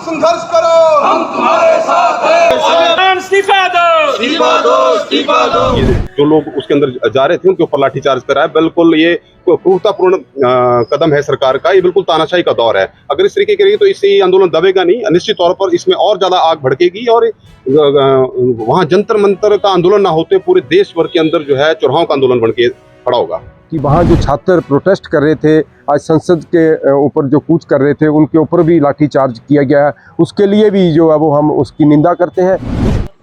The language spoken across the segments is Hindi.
संघर्ष करो, हम तुम्हारे साथ हैं। इस्तीफा दो, इस्तीफा दो, इस्तीफा दो। जो लोग उसके अंदर जा रहे थे उनके ऊपर लाठीचार्ज करा है। बिल्कुल ये क्रूरतापूर्ण कदम है सरकार का। ये बिल्कुल तानाशाही का दौर है। अगर इस तरीके करेगी तो इससे आंदोलन दबेगा नहीं, निश्चित तौर पर इसमें और ज्यादा आग भड़केगी और वहां जंतर मंतर का आंदोलन ना होते पूरे देश भर के अंदर जो है चौराहों का आंदोलन बन के खड़ा होगा। कि वहाँ जो छात्र प्रोटेस्ट कर रहे थे, आज संसद के ऊपर जो कूच कर रहे थे, उनके ऊपर भी लाठीचार्ज किया गया है। उसके लिए भी जो है वो हम उसकी निंदा करते हैं।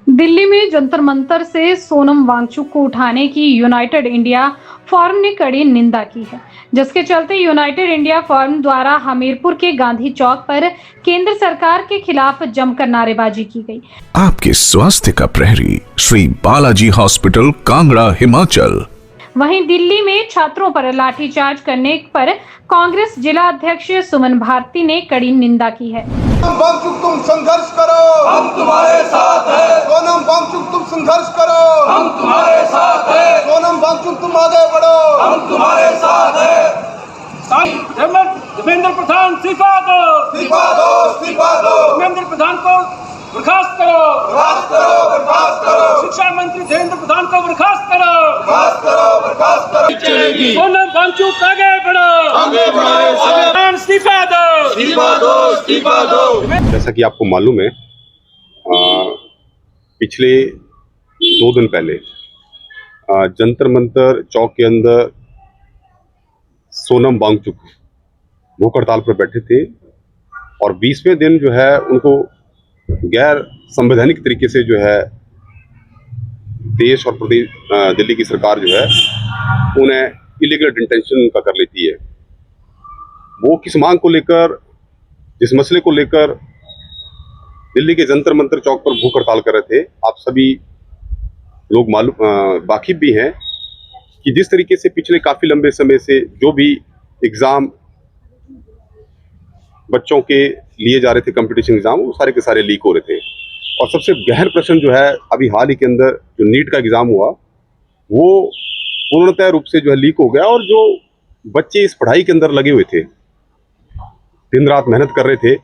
दिल्ली में जंतर मंतर से सोनम वांगचुक को उठाने की यूनाइटेड इंडिया फोरम ने कड़ी निंदा की है, जिसके चलते यूनाइटेड इंडिया फोरम द्वारा हमीरपुर के गांधी चौक पर केंद्र सरकार के खिलाफ जमकर नारेबाजी की गई। आपके स्वास्थ्य का प्रहरी श्री बालाजी हॉस्पिटल, कांगड़ा, हिमाचल। वहीं दिल्ली में छात्रों पर लाठीचार्ज करने पर कांग्रेस जिला अध्यक्ष सुमन भारती ने कड़ी निंदा की है। सोनम वांगचुक तुम संघर्ष करो, हम तुम्हारे साथ हैं। सोनम वांगचुक तुम संघर्ष करो, हम तुम्हारे साथ हैं। सोनम वांगचुक तुम आगे बढ़ो, हम तुम्हारे साथ हैं। धर्मेंद्र प्रधान इस्तीफा दो, इस्तीफा दो, इस्तीफा दो। धर्मेंद्र प्रधान को बर्खास्त करो, बर्खास्त करो, बर्खास्त करो। शिक्षा मंत्री धर्मेंद्र प्रधान को बर्खास्त करो, बर्खास्त करो, बर्खास्त करो। चलेगी। सोनम वांगचुक आगे बढ़ो, आगे बढ़ो, इस्तीफा दो, इस्तीफा दो, इस्तीफा दो। जैसा कि आपको मालूम है, पिछले 2 दिन पहले जंतर मंतर चौक के अंदर सोनम वांगचुक भूख हड़ताल पर बैठे थे और 20वें दिन जो है उनको गैर संवैधानिक तरीके से जो है देश और प्रदेश दिल्ली की सरकार जो है उन्हें इलीगल डिटेंशन का कर लेती है। वो किस मांग को लेकर, जिस मसले को लेकर दिल्ली के जंतर मंतर चौक पर भूख हड़ताल कर रहे थे, आप सभी लोग मालूम वाकिफ भी हैं कि जिस तरीके से पिछले काफी लंबे समय से जो भी एग्जाम बच्चों के लिए जा रहे थे, कंपटीशन एग्जाम, वो सारे के सारे लीक हो रहे थे। और सबसे गहन प्रश्न जो है अभी हाल ही के अंदर जो नीट का एग्जाम हुआ वो पूर्णतः रूप से जो है लीक हो गया और जो बच्चे इस पढ़ाई के अंदर लगे हुए थे, दिन रात मेहनत कर रहे थे,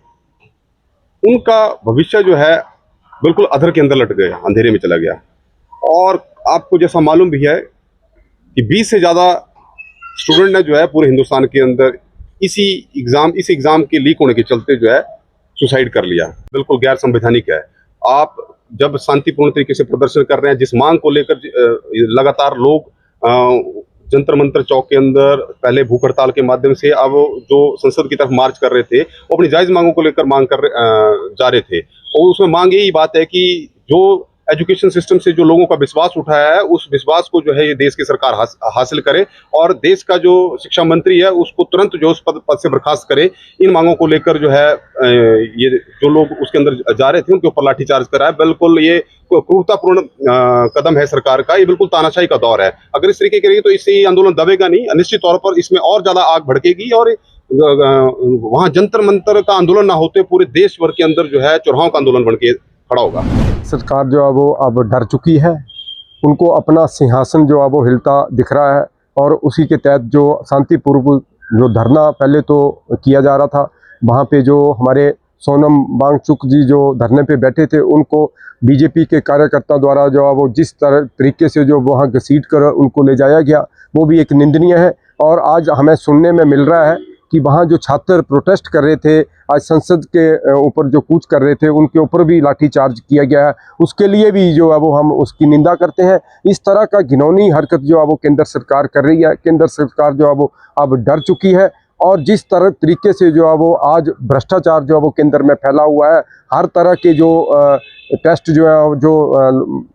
उनका भविष्य जो है बिल्कुल अधर के अंदर लट गया, अंधेरे में चला गया। और आपको जैसा मालूम भी है कि 20 से ज़्यादा स्टूडेंट ने जो है पूरे हिंदुस्तान के अंदर इस एग्ज़ाम के लीक होने के चलते जो है सुसाइड कर लिया। बिल्कुल गैर संवैधानिक है। आप जब शांतिपूर्ण तरीके से प्रदर्शन कर रहे हैं, जिस मांग को लेकर लगातार लोग जंतर मंतर चौक के अंदर पहले भूख हड़ताल के माध्यम से अब जो संसद की तरफ मार्च कर रहे थे, वो अपनी जायज मांगों को लेकर मांग कर जा रहे थे। और उसमें मांग यही बात है कि जो एजुकेशन सिस्टम से जो लोगों का विश्वास उठाया है, उस विश्वास को जो है ये देश की सरकार हासिल करे और देश का जो शिक्षा मंत्री है उसको तुरंत जो उस पद से बर्खास्त करे। इन मांगों को लेकर जो है ये जो लोग उसके अंदर जा रहे थे उनके ऊपर लाठीचार्ज करा है। बिल्कुल ये क्रूरतापूर्ण कदम है सरकार का। ये बिल्कुल तानाशाही का दौर है। अगर इस तरीके करेगी तो इससे आंदोलन दबेगा नहीं, निश्चित तौर पर इसमें और ज्यादा आग भड़केगी और वहां जंतर मंतर का आंदोलन ना होते पूरे देश भर के अंदर जो है चौराहों का आंदोलन बन के खड़ा होगा। सरकार जो है वो अब डर चुकी है। उनको अपना सिंहासन जो है वो हिलता दिख रहा है और उसी के तहत जो शांतिपूर्व जो धरना पहले तो किया जा रहा था, वहाँ पे जो हमारे सोनम वांगचुक जी जो धरने पे बैठे थे, उनको बीजेपी के कार्यकर्ता द्वारा जो है वो जिस तरीके से जो वहाँ घसीट कर उनको ले जाया गया, वो भी एक निंदनीय है। और आज हमें सुनने में मिल रहा है कि वहाँ जो छात्र प्रोटेस्ट कर रहे थे, आज संसद के ऊपर जो कूच कर रहे थे, उनके ऊपर भी लाठीचार्ज किया गया है। उसके लिए भी जो है वो हम उसकी निंदा करते हैं। इस तरह का घिनौनी हरकत जो है वो केंद्र सरकार कर रही है। केंद्र सरकार जो है वो अब डर चुकी है और जिस तरह तरीके से जो है वो आज भ्रष्टाचार जो है वो केंद्र में फैला हुआ है, हर तरह के जो टेस्ट जो है, जो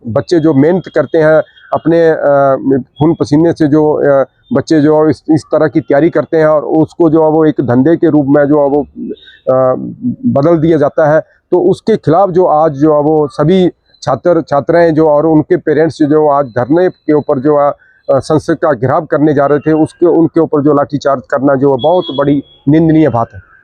बच्चे जो मेहनत करते हैं अपने खून पसीने से, जो बच्चे जो इस तरह की तैयारी करते हैं और उसको जो है वो एक धंधे के रूप में जो है वो बदल दिया जाता है, तो उसके खिलाफ जो आज जो है वो सभी छात्राएं जो और उनके पेरेंट्स जो आज धरने के ऊपर जो है संसद का घेराव करने जा रहे थे, उनके ऊपर जो लाठीचार्ज करना जो बहुत बड़ी निंदनीय बात है।